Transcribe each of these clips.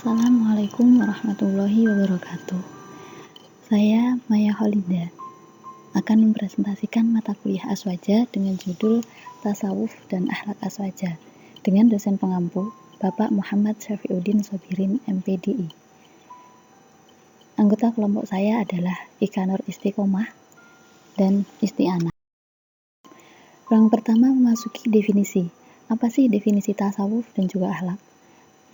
Assalamualaikum warahmatullahi wabarakatuh. Saya Maya Kholida akan mempresentasikan mata kuliah Aswaja dengan judul Tasawuf dan Akhlak Aswaja dengan dosen pengampu Bapak Muhammad Syafiuddin Sobirin MPDI. Anggota kelompok saya adalah Ika Nur Istiqomah dan Isti'anah. Yang pertama memasuki definisi. Apa sih definisi tasawuf dan juga akhlak?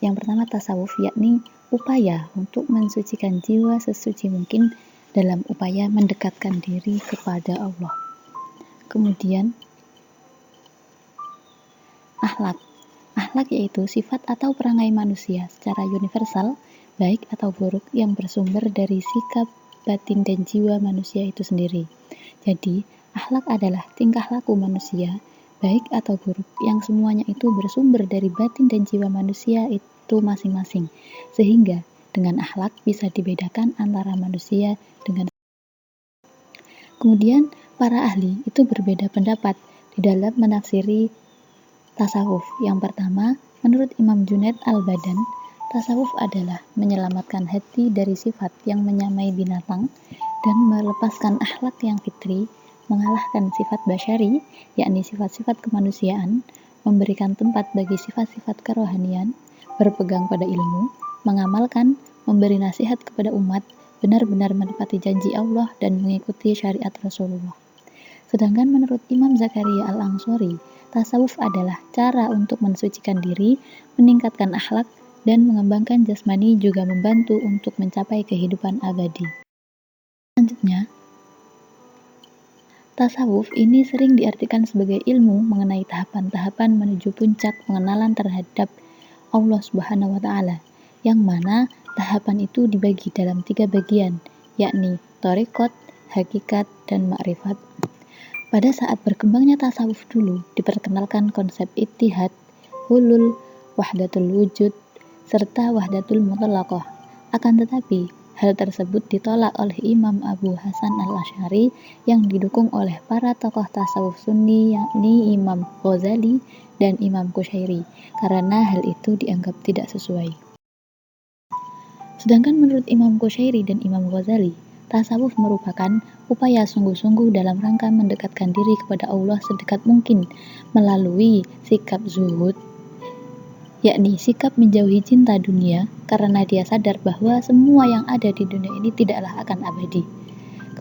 Yang pertama, tasawuf yakni upaya untuk mensucikan jiwa sesuci mungkin dalam upaya mendekatkan diri kepada Allah. Kemudian, akhlak. Akhlak yaitu sifat atau perangai manusia secara universal, baik atau buruk, yang bersumber dari sikap, batin, dan jiwa manusia itu sendiri. Jadi, akhlak adalah tingkah laku manusia, baik atau buruk, yang semuanya itu bersumber dari batin dan jiwa manusia itu masing-masing, sehingga dengan akhlak bisa dibedakan antara manusia dengan. Kemudian para ahli itu berbeda pendapat di dalam menafsiri tasawuf. Yang pertama, menurut Imam Junaid Al-Badan, tasawuf adalah menyelamatkan hati dari sifat yang menyamai binatang dan melepaskan akhlak yang fitri, mengalahkan sifat basyari, yakni sifat-sifat kemanusiaan, memberikan tempat bagi sifat-sifat kerohanian, berpegang pada ilmu, mengamalkan, memberi nasihat kepada umat, benar-benar menepati janji Allah dan mengikuti syariat Rasulullah. Sedangkan menurut Imam Zakaria Al-Ansori, tasawuf adalah cara untuk mensucikan diri, meningkatkan akhlak, dan mengembangkan jasmani, juga membantu untuk mencapai kehidupan abadi. Selanjutnya, tasawuf ini sering diartikan sebagai ilmu mengenai tahapan-tahapan menuju puncak pengenalan terhadap Allah Subhanahu wa Ta'ala, yang mana tahapan itu dibagi dalam 3 bagian, yakni thariqat, hakikat, dan ma'rifat. Pada saat berkembangnya tasawuf dulu, diperkenalkan konsep ittihad, hulul, wahdatul wujud, serta wahdatul mutlaqah. Akan tetapi, hal tersebut ditolak oleh Imam Abu Hasan Al-Asy'ari yang didukung oleh para tokoh tasawuf Sunni, yakni Imam Ghazali dan Imam Qushairi, karena hal itu dianggap tidak sesuai. Sedangkan menurut Imam Qushairi dan Imam Ghazali, tasawuf merupakan upaya sungguh-sungguh dalam rangka mendekatkan diri kepada Allah sedekat mungkin melalui sikap zuhud, yakni sikap menjauhi cinta dunia karena dia sadar bahwa semua yang ada di dunia ini tidaklah akan abadi.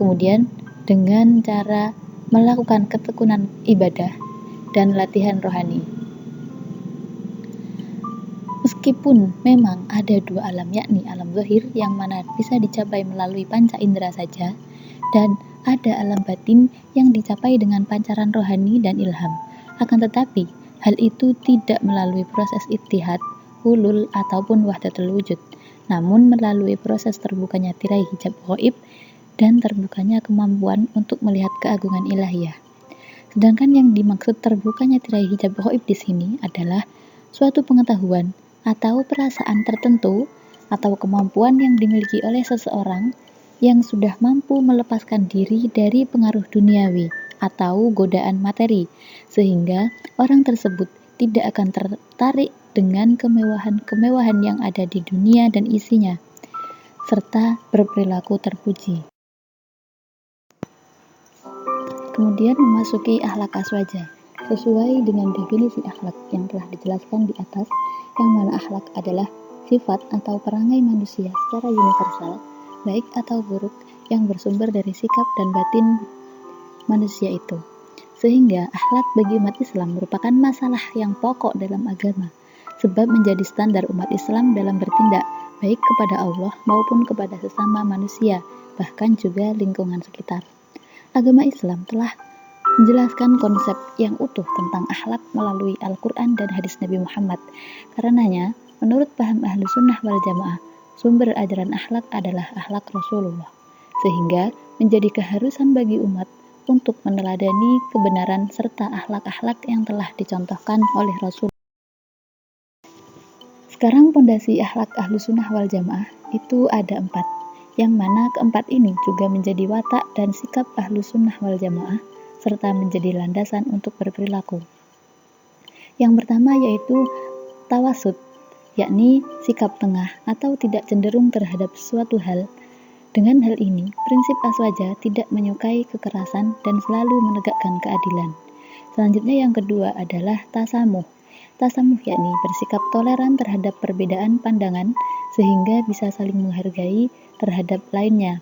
Kemudian dengan cara melakukan ketekunan ibadah dan latihan rohani. Meskipun memang ada 2 alam, yakni alam zahir yang mana bisa dicapai melalui panca indera saja, dan ada alam batin yang dicapai dengan pancaran rohani dan ilham. Akan tetapi, hal itu tidak melalui proses ittihad, hulul, ataupun wahdatul wujud, namun melalui proses terbukanya tirai hijab ghaib dan terbukanya kemampuan untuk melihat keagungan ilahiyah. Sedangkan yang dimaksud terbukanya tirai hijab ghaib di sini adalah suatu pengetahuan atau perasaan tertentu atau kemampuan yang dimiliki oleh seseorang yang sudah mampu melepaskan diri dari pengaruh duniawi atau godaan materi, sehingga orang tersebut tidak akan tertarik dengan kemewahan-kemewahan yang ada di dunia dan isinya, serta berperilaku terpuji. Kemudian memasuki akhlak aswaja. Sesuai dengan definisi akhlak yang telah dijelaskan di atas, yang mana akhlak adalah sifat atau perangai manusia secara universal, baik atau buruk, yang bersumber dari sikap dan batin manusia itu. Sehingga akhlak bagi umat Islam merupakan masalah yang pokok dalam agama, sebab menjadi standar umat Islam dalam bertindak, baik kepada Allah maupun kepada sesama manusia, bahkan juga lingkungan sekitar. Agama Islam telah menjelaskan konsep yang utuh tentang akhlak melalui Al-Quran dan hadis Nabi Muhammad. Karenanya, menurut paham Ahlu Sunnah wal Jamaah, sumber ajaran akhlak adalah akhlak Rasulullah, sehingga menjadi keharusan bagi umat untuk meneladani kebenaran serta akhlak-akhlak yang telah dicontohkan oleh Rasul. Sekarang pondasi akhlak Ahlu Sunnah wal Jamaah itu ada 4, yang mana keempat ini juga menjadi watak dan sikap Ahlu Sunnah wal Jamaah serta menjadi landasan untuk berperilaku. Yang pertama yaitu tawasud, yakni sikap tengah atau tidak cenderung terhadap suatu hal. Dengan hal ini, prinsip aswaja tidak menyukai kekerasan dan selalu menegakkan keadilan. Selanjutnya yang kedua adalah tasamuh. Tasamuh yakni bersikap toleran terhadap perbedaan pandangan sehingga bisa saling menghargai terhadap lainnya.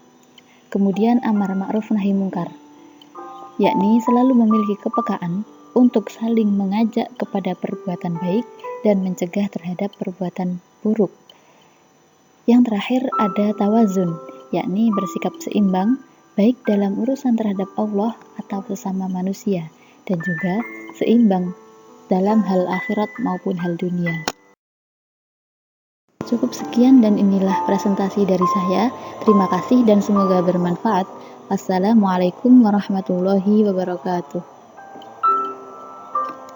Kemudian amar ma'ruf nahi mungkar, yakni selalu memiliki kepekaan untuk saling mengajak kepada perbuatan baik dan mencegah terhadap perbuatan buruk. Yang terakhir ada tawazun, yakni bersikap seimbang baik dalam urusan terhadap Allah atau sesama manusia dan juga seimbang dalam hal akhirat maupun hal dunia. Cukup sekian dan inilah presentasi dari saya. Terima kasih dan semoga bermanfaat. Wassalamualaikum warahmatullahi wabarakatuh.